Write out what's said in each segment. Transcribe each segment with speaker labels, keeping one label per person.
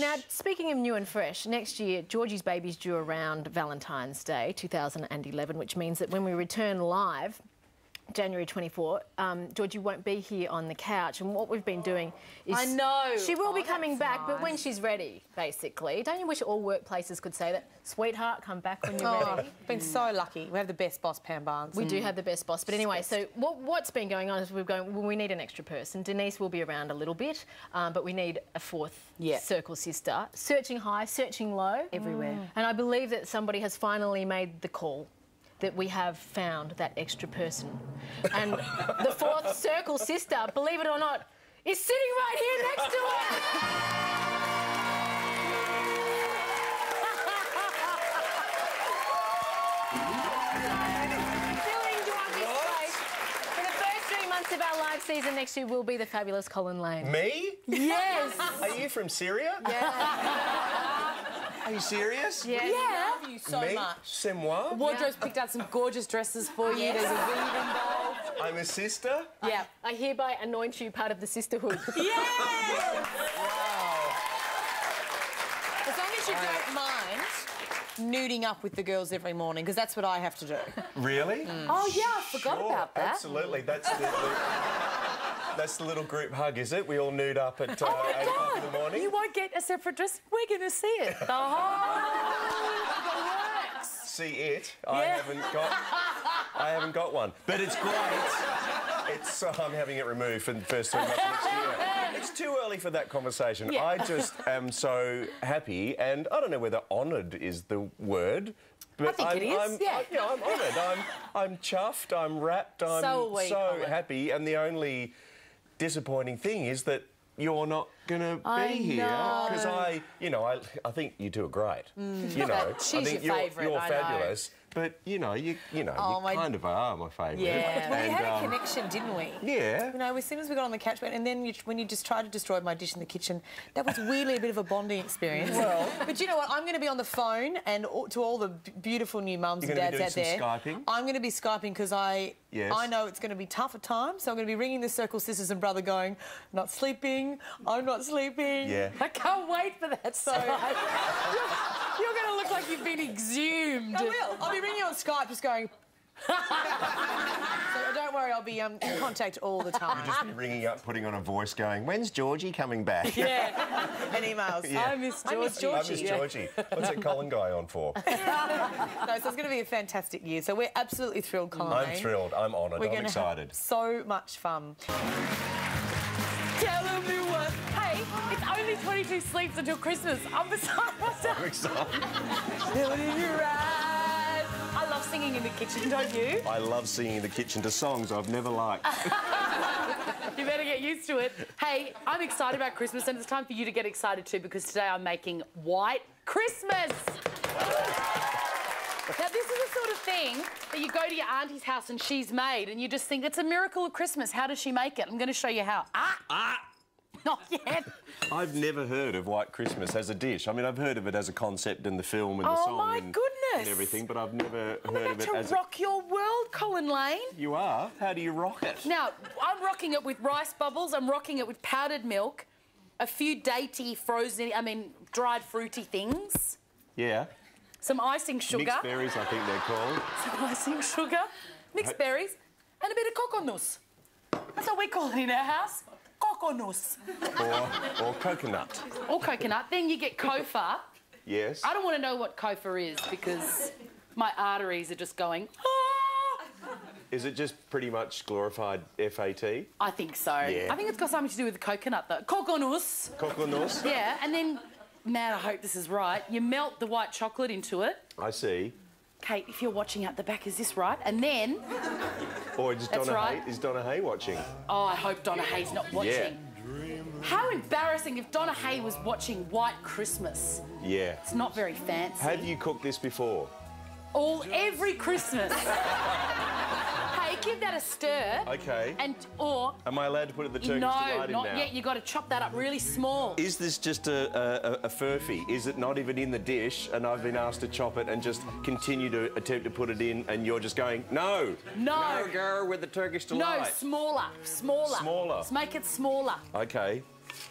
Speaker 1: Now, speaking of new and fresh, next year, Georgie's baby's due around Valentine's Day, 2011, which means that when we return live, January 24, Georgie won't be here on the couch, and what we've been doing is...
Speaker 2: I know.
Speaker 1: She will be coming back,
Speaker 2: nice.
Speaker 1: but when she's ready, basically. Don't you wish all workplaces could say that? Sweetheart, come back when you're ready.
Speaker 2: I've been so lucky. We have the best boss, Pam Barnes.
Speaker 1: We do have the best boss. But anyway, so what's been going on is we're going, well, we need an extra person. Denise will be around a little bit, but we need a fourth circle sister. Searching high, searching low.
Speaker 2: Everywhere.
Speaker 1: And I believe that somebody has finally made the call that we have found that extra person. And the fourth circle sister, believe it or not, is sitting right here next to her. Of our live season next year will be the fabulous Colin Lane.
Speaker 3: Me?
Speaker 1: Yes.
Speaker 3: Are you from Syria?
Speaker 1: Yeah.
Speaker 3: Are you serious?
Speaker 1: Yeah.
Speaker 2: I love you so much.
Speaker 3: C'est moi?
Speaker 2: Wardrobe's picked out some gorgeous dresses for you. There's a weave involved.
Speaker 3: I'm a sister?
Speaker 2: Yeah.
Speaker 1: I hereby anoint you part of the sisterhood.
Speaker 2: Yes! Wow. As long as you don't mind nuding up with the girls every morning, because that's what I have to do.
Speaker 3: Really?
Speaker 2: Oh, yeah, I forgot about that.
Speaker 3: Absolutely. That's the little group hug, is it? We all nude up at 8 o'clock in the morning?
Speaker 2: You won't get a separate dress. We're going to see it. The whole works.
Speaker 3: See it? Yeah. I haven't got one. But it's great. I'm having it removed for the first 3 months next year. It's too early for that conversation.
Speaker 2: Yeah.
Speaker 3: I just am so happy, and I don't know whether honoured is the word. But
Speaker 2: I think it is,
Speaker 3: I'm honoured. I'm chuffed, I'm rapt, I'm so happy, and the only disappointing thing is that you're not going to be here because I think you two are great. You know,
Speaker 2: She's
Speaker 3: I think
Speaker 2: your favourite.
Speaker 3: you're fabulous. But you kind of are my favourite.
Speaker 2: Yeah, well, we had a connection, didn't we?
Speaker 3: Yeah.
Speaker 2: You know, as soon as we got on the couch, and then when you just tried to destroy my dish in the kitchen, that was weirdly a bit of a bonding experience. Well, but you know what? I'm going to be on the phone, and to all the beautiful new mums and dads out there,
Speaker 3: Skyping?
Speaker 2: I'm going to be Skyping because I know it's going to be tough at times. So I'm going to be ringing the Circle sisters and brother, going, "Not sleeping. I'm not sleeping." Yeah. I can't wait for that. So you're going to look like you've been exhumed. I will. I'll be ringing you on Skype, just going. So don't worry, I'll be in contact all the time.
Speaker 3: You'll just be ringing up, putting on a voice, going, "When's Georgie coming back?"
Speaker 2: Yeah. And emails.
Speaker 3: Yeah.
Speaker 2: I miss Georgie.
Speaker 3: I miss Georgie. What's that Colin guy on for?
Speaker 2: No, so it's going to be a fantastic year. So we're absolutely thrilled, Colin.
Speaker 3: I'm thrilled. I'm honoured. I'm excited.
Speaker 2: Have so much fun. Tell me what. Hey, it's only 22 sleeps until Christmas. I'm beside myself.
Speaker 3: I'm excited.
Speaker 2: I love singing in the kitchen, don't you?
Speaker 3: I love singing in the kitchen to songs I've never liked.
Speaker 2: You better get used to it. Hey, I'm excited about Christmas, and it's time for you to get excited too, because today I'm making white Christmas. Now, this is the sort of thing that you go to your auntie's house and she's made, and you just think, it's a miracle of Christmas. How does she make it? I'm going to show you how. Not yet.
Speaker 3: I've never heard of White Christmas as a dish. I mean, I've heard of it as a concept in the film and the song
Speaker 2: my goodness.
Speaker 3: and everything, but I've never heard of it as...
Speaker 2: I'm about to rock your world, Colin Lane.
Speaker 3: You are? How do you rock it?
Speaker 2: Now, I'm rocking it with rice bubbles. I'm rocking it with powdered milk, a few datey, dried fruity things.
Speaker 3: Yeah.
Speaker 2: Some icing sugar.
Speaker 3: Mixed berries, I think they're called.
Speaker 2: Some icing sugar, mixed berries, and a bit of coconut. That's what we call it in our house. Coconut.
Speaker 3: Or coconut.
Speaker 2: Or coconut. Then you get kofa.
Speaker 3: Yes.
Speaker 2: I don't want to know what kofa is because my arteries are just going,
Speaker 3: Is it just pretty much glorified FAT?
Speaker 2: I think so.
Speaker 3: Yeah.
Speaker 2: I think it's got something to do with the coconut, though. Coconut.
Speaker 3: Coconut?
Speaker 2: Yeah, and then, man, I hope this is right, you melt the white chocolate into it.
Speaker 3: I see.
Speaker 2: Kate, if you're watching out the back, is this right? And then...
Speaker 3: Or is Donna Hay watching?
Speaker 2: Oh, I hope Donna Hay's not watching.
Speaker 3: Yeah.
Speaker 2: How embarrassing if Donna Hay was watching White Christmas.
Speaker 3: Yeah.
Speaker 2: It's not very fancy.
Speaker 3: Have you cooked this before?
Speaker 2: Every Christmas. Hey, give that a stir.
Speaker 3: Okay.
Speaker 2: Or...
Speaker 3: Am I allowed to put the Turkish delight in now?
Speaker 2: No, not yet. You've got to chop that up really small.
Speaker 3: Is this just a furphy? Is it not even in the dish and I've been asked to chop it and just continue to attempt to put it in and you're just going, no.
Speaker 2: No.
Speaker 3: No, go with the Turkish delight.
Speaker 2: No, smaller. Smaller.
Speaker 3: Smaller.
Speaker 2: Let's make it smaller.
Speaker 3: Okay.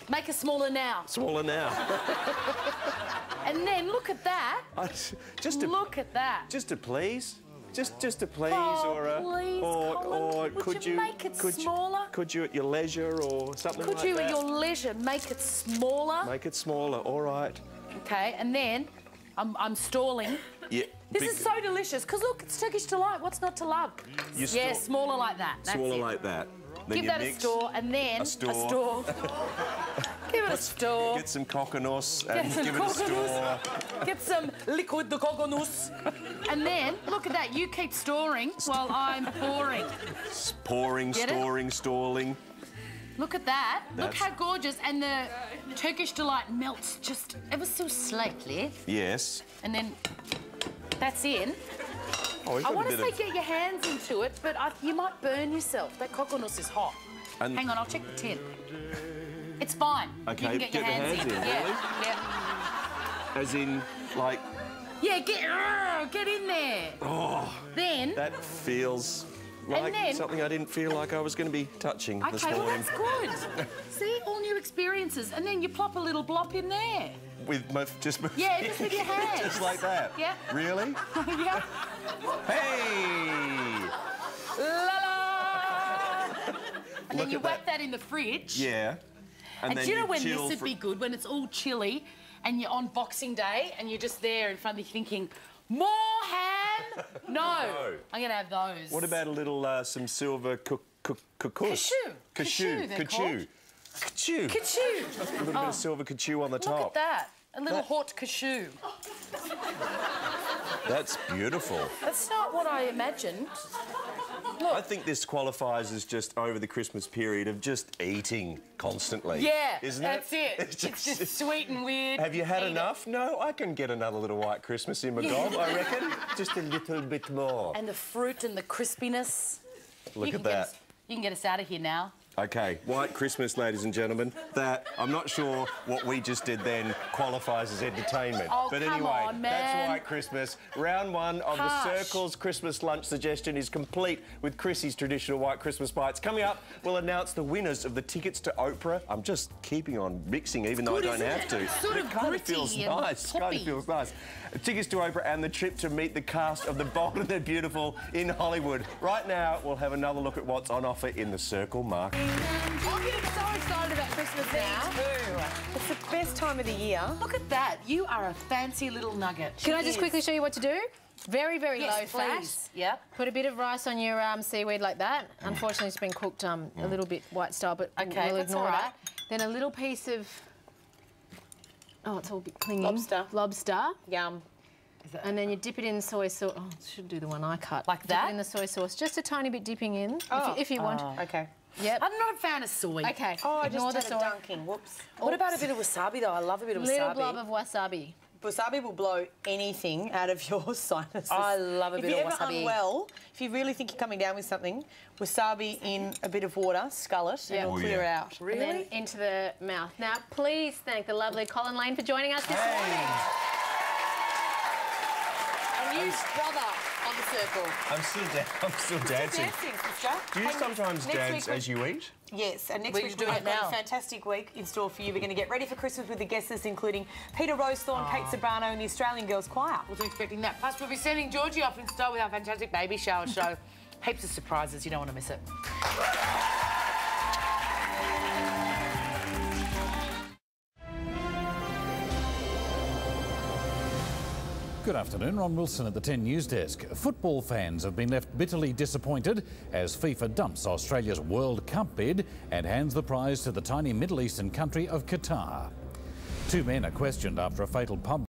Speaker 4: Make it smaller now.
Speaker 3: Smaller now.
Speaker 4: And then look at that. Look at that.
Speaker 3: Just to please. Just to please,
Speaker 4: please,
Speaker 3: or
Speaker 4: could you make it smaller?
Speaker 3: Could you at your leisure or something like that?
Speaker 4: Could you at your leisure make it smaller?
Speaker 3: Make it smaller, all right.
Speaker 4: Okay, and then I'm stalling.
Speaker 3: Yeah.
Speaker 4: This is so delicious, because look, it's Turkish delight. What's not to love? Yeah, smaller like that. That's
Speaker 3: smaller
Speaker 4: it.
Speaker 3: like that. Then
Speaker 4: Give that a stir, and then
Speaker 3: a stir.
Speaker 4: Give it a stir.
Speaker 3: Get some coconut and give it a stir.
Speaker 4: Get some liquid the coconut. And then, look at that, you keep storing while I'm pouring.
Speaker 3: Pouring, storing, stalling.
Speaker 4: Look at that. Look how gorgeous. And the Turkish delight melts just ever so slightly.
Speaker 3: Yes.
Speaker 4: And then that's in.
Speaker 3: Oh,
Speaker 4: I want to say get your hands into it, but you might burn yourself. That coconut is hot. Hang on, I'll check the tin. It's fine.
Speaker 3: Okay,
Speaker 4: you can get your hands in.
Speaker 3: Yeah.
Speaker 4: Really?
Speaker 3: Yeah. As in, like...
Speaker 4: Yeah, get in there.
Speaker 3: Oh.
Speaker 4: Then...
Speaker 3: That feels like something I didn't feel like I was going to be touching this morning.
Speaker 4: Okay, well, that's good. See, all new experiences. And then you plop a little blop in there.
Speaker 3: With just with
Speaker 4: your hands.
Speaker 3: Just like that?
Speaker 4: Yeah.
Speaker 3: Really?
Speaker 4: Yeah.
Speaker 3: Hey!
Speaker 4: La la! And then you whack that in the fridge.
Speaker 3: Yeah. And then
Speaker 4: do you know when this would be good? When it's all chilly and you're on Boxing Day and you're just there in front of you thinking, more ham? No. I'm going to have those.
Speaker 3: What about a little, some silver
Speaker 4: Cashew.
Speaker 3: Cashew.
Speaker 4: Cashew.
Speaker 3: A little bit of silver cashew on the top.
Speaker 4: Look at that. A little hot cashew.
Speaker 3: That's beautiful.
Speaker 4: That's not what I imagined. Look.
Speaker 3: I think this qualifies as just over the Christmas period of just eating constantly.
Speaker 4: Yeah,
Speaker 3: isn't
Speaker 4: that's it? It's just sweet and weird.
Speaker 3: Have you had enough? No, I can get another little white Christmas in my gob, I reckon. Just a little bit more.
Speaker 4: And the fruit and the crispiness.
Speaker 3: Look at that.
Speaker 4: You can get us out of here now.
Speaker 3: OK, white Christmas, ladies and gentlemen. That, I'm not sure what we just did then qualifies as entertainment.
Speaker 4: Oh,
Speaker 3: but
Speaker 4: come
Speaker 3: anyway,
Speaker 4: on, man.
Speaker 3: That's white Christmas. Round one of the Circle's Christmas lunch suggestion is complete with Chrissy's traditional white Christmas bites. Coming up, we'll announce the winners of the tickets to Oprah. I'm just keeping on mixing, even though I don't have to.
Speaker 4: It's sort of
Speaker 3: it kind of feels nice. Kind of feels nice. Tickets to Oprah and the trip to meet the cast of The Bold and the Beautiful in Hollywood. Right now, we'll have another look at what's on offer in the Circle Market.
Speaker 2: I'm getting so excited about Christmas now. It's the best time of the year.
Speaker 4: Look at that. You are a fancy little nugget.
Speaker 1: Can I just quickly show you what to do? Very, very low fat.
Speaker 4: Yep.
Speaker 1: Put a bit of rice on your seaweed like that. Unfortunately, it's been cooked a little bit white style, but we'll ignore that. Then a little piece of... Oh, it's all a bit clinging. Lobster.
Speaker 2: Yum.
Speaker 1: And then you dip it in soy sauce. Oh, I should do the one I cut.
Speaker 4: Like that?
Speaker 1: Dip it in the soy sauce. Just a tiny bit dipping in, if you want.
Speaker 2: OK.
Speaker 1: Yep.
Speaker 4: I'm not a fan of soy.
Speaker 1: OK.
Speaker 2: Oh, I
Speaker 1: Ignore
Speaker 2: just
Speaker 1: the
Speaker 2: had
Speaker 1: soy.
Speaker 2: a dunking. Whoops.
Speaker 4: What about a bit of wasabi, though? I love a bit of wasabi.
Speaker 1: Little blob of wasabi.
Speaker 2: Wasabi will blow anything out of your sinuses.
Speaker 4: I love a bit of wasabi.
Speaker 2: If you're ever unwell, if you really think you're coming down with something, wasabi in a bit of water, scull it, and it'll clear it out.
Speaker 1: Really? And then into the mouth. Now, please thank the lovely Colin Lane for joining us this morning.
Speaker 2: And you, brother, on the Circle.
Speaker 3: I'm still dancing.
Speaker 2: Sister.
Speaker 3: Do you sometimes dance as you eat?
Speaker 2: Yes, and next week we've got a fantastic week in store for you. We're going to get ready for Christmas with the guest list, including Peter Rosethorn, Kate Sobrano and the Australian Girls Choir.
Speaker 4: Wasn't expecting that. Plus, we'll be sending Georgie off in style with our fantastic baby shower show. Heaps of surprises. You don't want to miss it.
Speaker 5: Good afternoon, Ron Wilson at the 10 News Desk. Football fans have been left bitterly disappointed as FIFA dumps Australia's World Cup bid and hands the prize to the tiny Middle Eastern country of Qatar. Two men are questioned after a fatal pub